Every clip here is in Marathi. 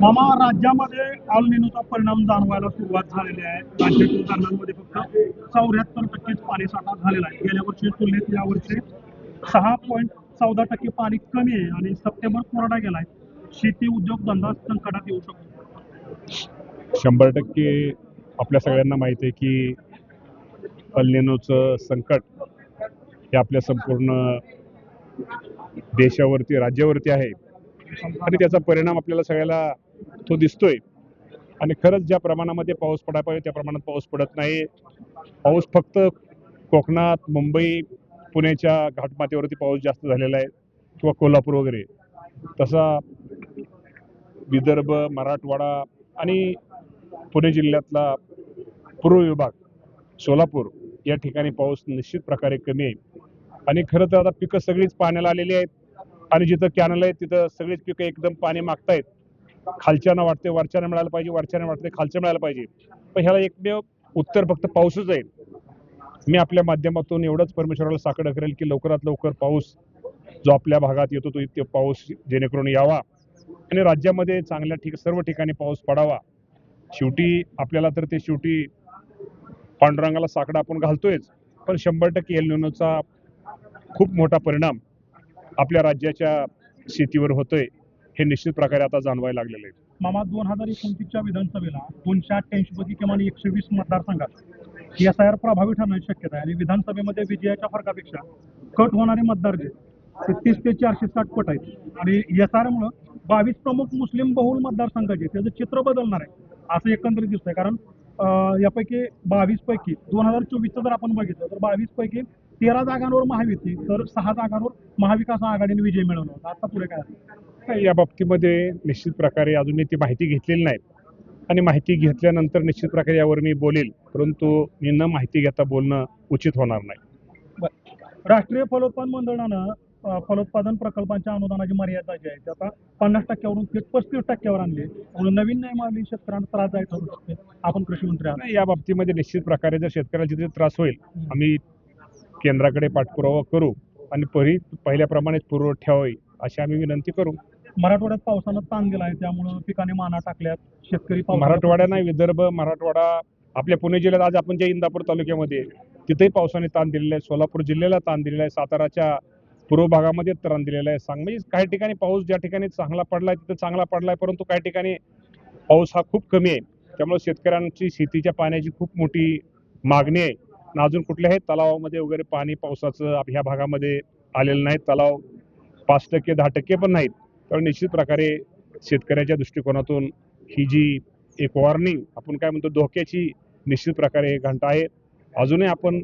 मामा, राज्यामध्ये अल निनोचा परिणाम जाणवायला सुरुवात झालेली आहे. राज्यातील धरणांमध्ये फक्त 74% पाणीसाठा झालेला आहे. गेल्या वर्षी तुलनेत यावर्षी 6.14% पाणी कमी आहे आणि सप्टेंबर कोरडा गेलाय. शेती उद्योगधंदा संकटात येऊ शकतो. 100% आपल्या सगळ्यांना माहिती आहे की अल निनोचं संकट हे आपल्या संपूर्ण देशावरती, राज्यावरती आहे आणि त्याचा परिणाम आपल्याला सगळ्याला तो दिसतोय. आणि खरंच ज्या प्रमाणामध्ये पाऊस पडायला पाहिजे त्या प्रमाणात पाऊस पडत नाही. पाऊस फक्त कोकणात, मुंबई, पुण्याच्या घाटमाथ्यावरती पाऊस जास्त झालेला आहे किंवा कोल्हापूर वगैरे. तसा विदर्भ, मराठवाडा आणि पुणे जिल्ह्यातला पूर्व विभाग, सोलापूर या ठिकाणी पाऊस निश्चित प्रकारे कमी आहे. आणि खरं तर आता पिकं सगळीच पाण्याला आलेली आहेत आणि जिथं कॅनल आहेत तिथं सगळीच पिकं एकदम पाणी मागतायत. खालच्यानं वाटते वरच्यानं मिळायला पाहिजे, वरच्यानं वाटते खालच्या मिळायला पाहिजे, पण ह्याला एकमेव उत्तर फक्त पाऊसच आहे. मी आपल्या माध्यमातून एवढंच परमेश्वराला साकडं करेल की लवकरात लवकर पाऊस जो आपल्या भागात येतो तो इतके पाऊस जेणेकरून यावा आणि राज्यामध्ये चांगल्या सर्व ठिकाणी पाऊस पडावा. शेवटी आपल्याला तर ते शेवटी पांडुरंगाला साकडं आपण घालतोयच, पण 100% एल निनोचा खूप मोठा परिणाम आपल्या राज्याच्या शेतीवर होतोय हे निश्चित प्रकारे आता जाणवायला लागलेलं आहे. मामा, 2029च्या विधानसभेला 288 पैकी किमान 120 मतदारसंघात SIR प्रभावी ठरण्याची शक्यता आहे आणि विधानसभेमध्ये विजयाच्या फरकापेक्षा कट होणारे मतदार जे ते 30 ते 460 पट आहेत आणि SIR मुळे 22 प्रमुख मुस्लिम बहुल मतदारसंघाचे त्याचं चित्र बदलणार आहे असं एकंदरीत दिसतंय. कारण यापैकी 22 पैकी 2024चं जर आपण बघितलं तर 22 पैकी 13 जागांवर महायुती तर 6 जागांवर महाविकास आघाडीने विजय मिळवला होता. आता पुढे काय या बाबतीमध्ये निश्चित प्रकारे अजून ती माहिती घेतलेली नाही आणि माहिती घेतल्यानंतर निश्चित प्रकारे यावर मी बोलेल, परंतु मी न माहिती घेता बोलणं उचित होणार नाही. राष्ट्रीय फलोत्पादन मंडळानं फलोत्पादन प्रकल्पांच्या अनुदानाची मर्यादा जी आहे ती आता 50%वरून थेट 35%वर आणली. म्हणून नवीन नियमावली शेतकऱ्यांना त्रासदायक ठरू शकते. आपण कृषी मंत्री आहात, या बाबतीमध्ये निश्चित प्रकारे जर शेतकऱ्याला जिथे त्रास होईल आम्ही केंद्राकडे पाठपुरावा करू आणि पहिल्याप्रमाणेच पुरवठा ठेवावी अशी आम्ही विनंती करू. मराठवाड्यात पावसानं ताण दिला आहे, त्यामुळं पिकाने माना टाकल्यात. शेतकरी मराठवाडा नाही, विदर्भ, मराठवाडा, आपल्या पुणे जिल्ह्यात आज आपण जे इंदापूर तालुक्यामध्ये तिथेही पावसाने ताण दिलेला आहे, सोलापूर जिल्ह्याला ताण दिलेला आहे, साताराच्या पूर्व भागामध्ये ताण दिलेला आहे. म्हणजे काही ठिकाणी पाऊस ज्या ठिकाणी चांगला पडलाय तिथे चांगला पडलाय, परंतु काही ठिकाणी पाऊस हा खूप कमी आहे. त्यामुळे शेतकऱ्यांची शेतीच्या पाण्याची खूप मोठी मागणी आहे. अजून कुठल्याही तलावामध्ये वगैरे पाणी पावसाचं ह्या भागामध्ये आलेलं नाही. तलाव 5%, 10% पण नाहीत. तर निश्चित प्रकारे शेतकऱ्याच्या दृष्टिकोनातून ही जी एक वॉर्निंग आपण काय म्हणतो, धोक्याची निश्चित प्रकारे घंटा आहे. अजूनही आपण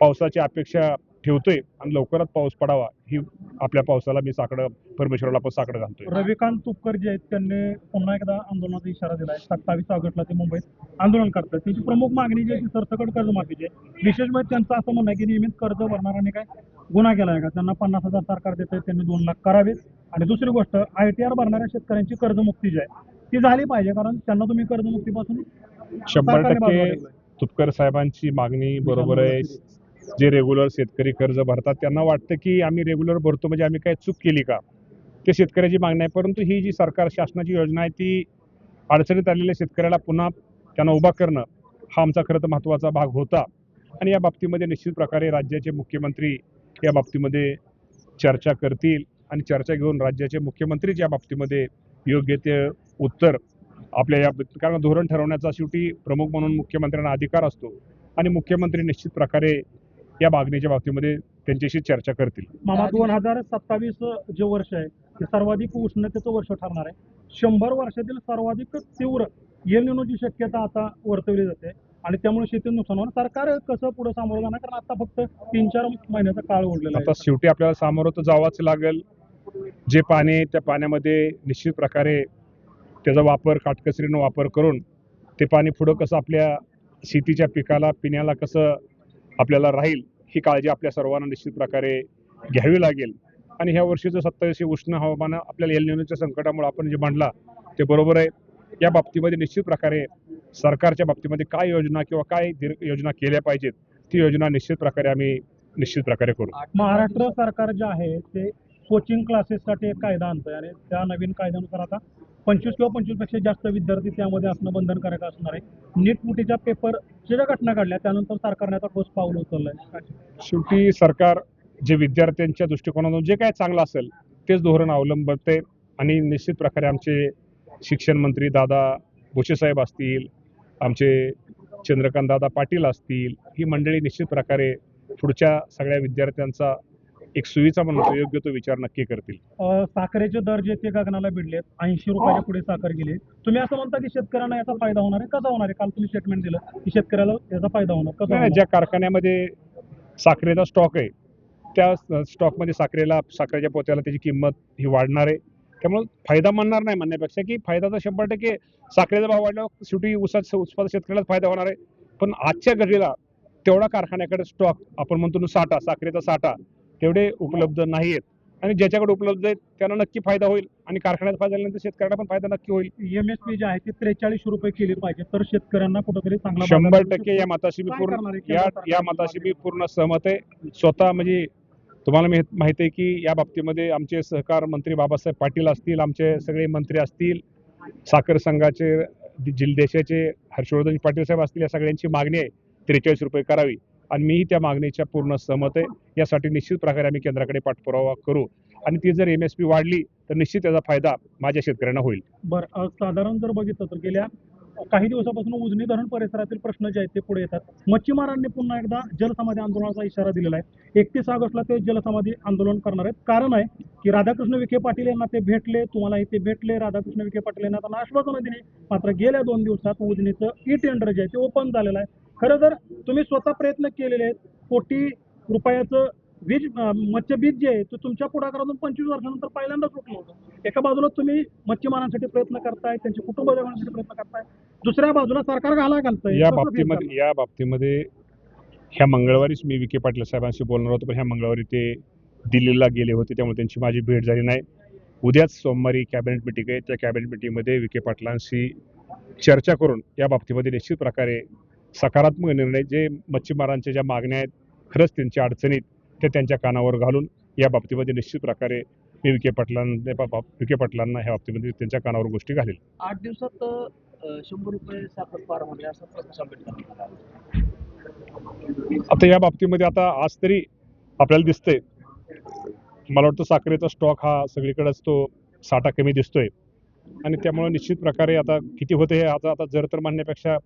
पावसाची अपेक्षा ठेवतोय आणि लवकरात पाऊस पडावा ही आपल्या पावसाला मी परमेश्वराला आपण साकडं घालतोय. रविकांत तुपकर जे आहेत त्यांनी पुन्हा एकदा आंदोलनाचा इशारा दिलाय. 27 ऑगस्टला ते मुंबईत आंदोलन करतात. त्यांची प्रमुख मागणी जी आहे ती सरसकट कर्जमाफीची आहे. विशेष म्हणजे त्यांचं असं म्हणणं आहे की नियमित कर्ज भरणाऱ्यांनी काय गुन्हा केलाय का, त्यांना 50,000 सरकार देतंय, त्यांनी 2 लाख करावेत. आणि दुसरी गोष्ट, ITR भरणाऱ्या शेतकऱ्यांची कर्जमुक्ती जी आहे ती झाली पाहिजे, कारण त्यांना तुम्ही कर्जमुक्तीपासून 100% तुपकर साहेबांची मागणी बरोबर आहे. जे रेग्युलर शेतकरी कर्ज भरतात त्यांना वाटतं की आम्ही रेग्युलर भरतो म्हणजे आम्ही काय चूक केली का, ते शेतकऱ्याची मागणी आहे. परंतु ही जी सरकार शासनाची योजना आहे ती अडचणीत आलेल्या शेतकऱ्याला पुन्हा त्यांना उभा करणं हा आमचा खरं तर महत्त्वाचा भाग होता. आणि या बाबतीमध्ये निश्चित प्रकारे राज्याचे मुख्यमंत्री या बाबतीमध्ये चर्चा करतील आणि चर्चा घेऊन राज्याचे मुख्यमंत्रीच या बाबतीमध्ये योग्य ते उत्तर आपल्या या, कारण धोरण ठरवण्याचा शेवटी प्रमुख म्हणून मुख्यमंत्र्यांना अधिकार असतो आणि मुख्यमंत्री निश्चित प्रकारे या मागणीच्या बाबतीमध्ये त्यांच्याशी चर्चा करतील. मामा, 2027 जे वर्ष आहे ते सर्वाधिक उष्णतेचं वर्ष ठरणार आहे. 100 वर्षातील सर्वाधिक तीव्र एल निनोची शक्यता आता वर्तवली जाते आणि त्यामुळे शेतीचं नुकसान होणार. सरकार कसं पुढे सामोरं जाणार, कारण आता फक्त 3-4 महिन्याचा काळ उरलेला आहे. आता शेवटी आपल्याला सामोरं तर जावंच लागेल. जे पाणी त्या पाण्यामध्ये निश्चित प्रकारे त्याचा वापर काटकसरीनं वापर करून ते पाणी पुढं कसं आपल्या शेतीच्या पिकाला पिण्याला कसं आपल्याला राहील ही काळजी आपल्या सर्वांना निश्चित प्रकारे घ्यावी लागेल. आणि ह्या वर्षीचं 27 उष्ण हवामान आपल्याला एल निनोच्या संकटामुळे आपण जे मांडला ते बरोबर आहे. या बाबतीमध्ये निश्चित प्रकारे सरकारच्या बाबतीमध्ये काय योजना किंवा काय योजना केल्या पाहिजेत ती योजना निश्चित प्रकारे आम्ही करू. महाराष्ट्र सरकार जे आहे ते कोचिंग क्लासेससाठी एक कायदा आणतोय आणि त्या नवीन कायद्यानुसार आता 25 किंवा 25 पेक्षा जास्त विद्यार्थी त्यामध्ये असणं बंधनकारक असणार आहे. नीट मुटीच्या पेपरच्या ज्या घटना घडल्या त्यानंतर सरकारने आता ठोस पाऊल उचललंय. शेवटी सरकार जे विद्यार्थ्यांच्या दृष्टिकोनातून जे काय चांगलं असेल तेच धोरण अवलंबते आणि निश्चित प्रकारे आमचे शिक्षण मंत्री दादा भुसे असतील, आमचे चंद्रकांत दादा पाटील असतील, ही मंडळी निश्चित प्रकारे पुढच्या सगळ्या विद्यार्थ्यांचा एक सुविचा म्हणतो योग्य तो विचार नक्की करतील. साखरेचे दर जे ते गगनाला भिडलेत, 80 रुपयाच्या पुढे साखर गेली. तुम्ही असं म्हणता की शेतकऱ्यांना याचा फायदा होणार आहे, कसा होणार आहे? काल तुम्ही स्टेटमेंट दिलं की शेतकऱ्याला याचा फायदा होणार, कसा नाही, होणार? ज्या कारखान्यामध्ये साखरेचा स्टॉक आहे त्या स्टॉकमध्ये साखरेच्या पोत्याला त्याची किंमत ही वाढणार आहे. त्यामुळे फायदा म्हणणार नाही म्हणण्यापेक्षा की फायदा तर 100% साखरेचा भाव वाढल्यावर शेवटी उत्पादक शेतकऱ्यालाच फायदा होणार आहे. पण आजच्या घडीला तेवढा कारखान्याकडे स्टॉक आपण म्हणतो ना साठा, साखरेचा साठा तेवढे उपलब्ध नाही आहेत आणि ज्याच्याकडे उपलब्ध आहेत त्यांना नक्की फायदा होईल आणि कारखान्यात फायदा झाल्यानंतर शेतकऱ्याला पण फायदा नक्की होईल. MSP जे आहे ते 43 रुपये केली पाहिजे तर शेतकऱ्यांना कुठेतरी चांगला बाजार मिळू 100% या शकतो. मताशी मी काय पूर्ण करणार आहे या केंद्र या सरकार? मताशी मी पूर्ण सहमत आहे. स्वतः म्हणजे तुम्हाला माहिती आहे की या बाबतीमध्ये आमचे सहकार मंत्री बाबासाहेब पाटील असतील, आमचे सगळे मंत्री असतील, साखर संघाचे देशाचे हर्षवर्धन पाटील साहेब असतील, या सगळ्यांची मागणी आहे 43 रुपये करावी आणि मीही त्या मागणीच्या पूर्ण सहमत आहे. यासाठी निश्चित प्रकारे आम्ही केंद्राकडे पाठपुरावा करू आणि ती जर MSP वाढली तर निश्चित त्याचा फायदा माझ्या शेतकऱ्यांना होईल. बरं, साधारण जर बघितलं तर गेल्या काही दिवसापासून उजनी धरण परिसरातील प्रश्न जे आहेत ते पुढे येतात. मच्छीमारांनी पुन्हा एकदा जलसमाधी आंदोलनाचा इशारा दिलेला आहे. 31 ऑगस्टला ते जलसमाधी आंदोलन करणार आहेत. कारण आहे की राधाकृष्ण विखे पाटील यांना ते भेटले, तुम्हाला इथे भेटले, राधाकृष्ण विखे पाटील यांना त्यांना आश्वासनं दिली. मात्र गेल्या 2 दिवसात उजनीचं टेंडर जे आहे ते ओपन झालेलं आहे. खरं तर तुम्ही स्वतः प्रयत्न केलेले आहेत. कोटी रुपयाचं मत्स्य बीज जे आहे ते तुमच्या पुढाकारातून 25 वर्षानंतर पहिल्यांदाच उठलं होतं. एका बाजूला तुम्ही मच्छीमारांसाठी प्रयत्न करताय, त्यांचे कुटुंब जगण्यासाठी प्रयत्न करताय, दुसऱ्या बाजूला सरकार घालतंय. या कसं feel बाबतीमध्ये ह्या मंगळवारीच मी विखे पाटील साहेबांशी बोलणार होतो, पण ह्या मंगळवारी ते दिल्लीला गेले होते त्यामुळे त्यांची माझी भेट झाली नाही. उद्याच सोमवारी कॅबिनेट मिटिंग आहे. त्या कॅबिनेट मिटिंगमध्ये विखे पाटलांशी चर्चा करून या बाबतीमध्ये निश्चित प्रकारे सकारात्मक निर्णय, जे मच्छीमारांच्या ज्या मागण्या आहेत खरंच त्यांच्या अडचणीत ते त्यांच्या कानावर घालून या बाबतीमध्ये निश्चित प्रकारे मी विखे पाटलांना ह्या बाबतीमध्ये त्यांच्या कानावर गोष्टी घालेल. 8 दिवसात 100 रुपये साखर पार म्हणजे असा प्रकाश आंबेडकर. आता या बाबतीमध्ये आता आज तरी आपल्याला दिसतंय, मला वाटतं साखरेचा स्टॉक हा सगळीकडेच तो साठा कमी दिसतोय आणि त्यामुळे निश्चित प्रकारे आता किती होते हे आता जर तर म्हणण्यापेक्षा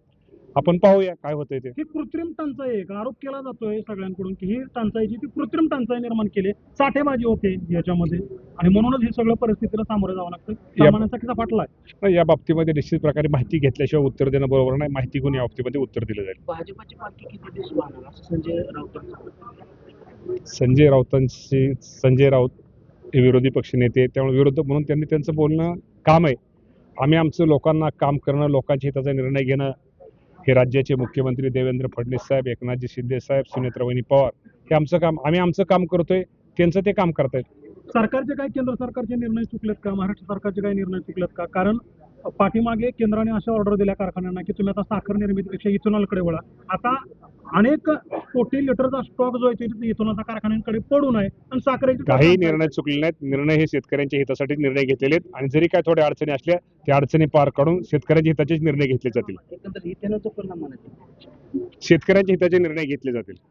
आपण पाहूया काय होतंय ते. ही कृत्रिम टंचाई आहे का? आरोप केला जातोय सगळ्यांकडून की ही टंचाईची ती कृत्रिम टंचाई निर्माण केली, साठेबाजी होते याच्यामध्ये आणि म्हणूनच ही सगळं परिस्थितीला सामोरं जावं लागतं. सामान्यांसाठीचा फाटला आहे. या बाबतीमध्ये निश्चित प्रकारे माहिती घेतल्याशिवाय उत्तर देणं बरोबर नाही. माहिती घेऊन या बाबतीमध्ये उत्तर दिलं जाईल. भाजपची पालखी किती दिवस वाहणार असं संजय राऊत हे विरोधी पक्षनेते, त्यामुळे विरोधक म्हणून त्यांनी त्यांचं बोलणं काम आहे. आम्ही आमचं लोकांना काम करणं, लोकांच्या हिताचा निर्णय घेणं, हे राज्याचे मुख्यमंत्री देवेंद्र फडणवीस साहेब, एकनाथजी शिंदे साहेब, सुनेत्रावहिनी पवार हे आमचं काम, आम्ही आमचं काम करतोय, त्यांचं ते काम करतायत. सरकारचे काही केंद्र सरकारचे निर्णय चुकलेत का? महाराष्ट्र सरकारचे काही निर्णय चुकलेत का? कारण पाठीमागे केंद्राने अशा ऑर्डर दिल्या कारखान्यांना की तुम्ही आता साखर निर्मितीपेक्षा इथेनॉलकडे वळा. आता अनेक कोटी लिटरचा स्टॉक जो आहे तो इथेनॉलच्या कारखान्यांकडे पडून आहे आणि साखरेची काही निर्णय चुकले नाहीत. निर्णय हे शेतकऱ्यांच्या हितासाठी निर्णय घेतलेले आहेत आणि जरी काय थोड्या अडचणी असल्या त्या अडचणी पार काढून शेतकऱ्यांच्या हिताचेच निर्णय घेतले जातील. एकंदर इथेनॉलचा परिणाम म्हणायचा. शेतकऱ्यांच्या हिताचे निर्णय घेतले जातील.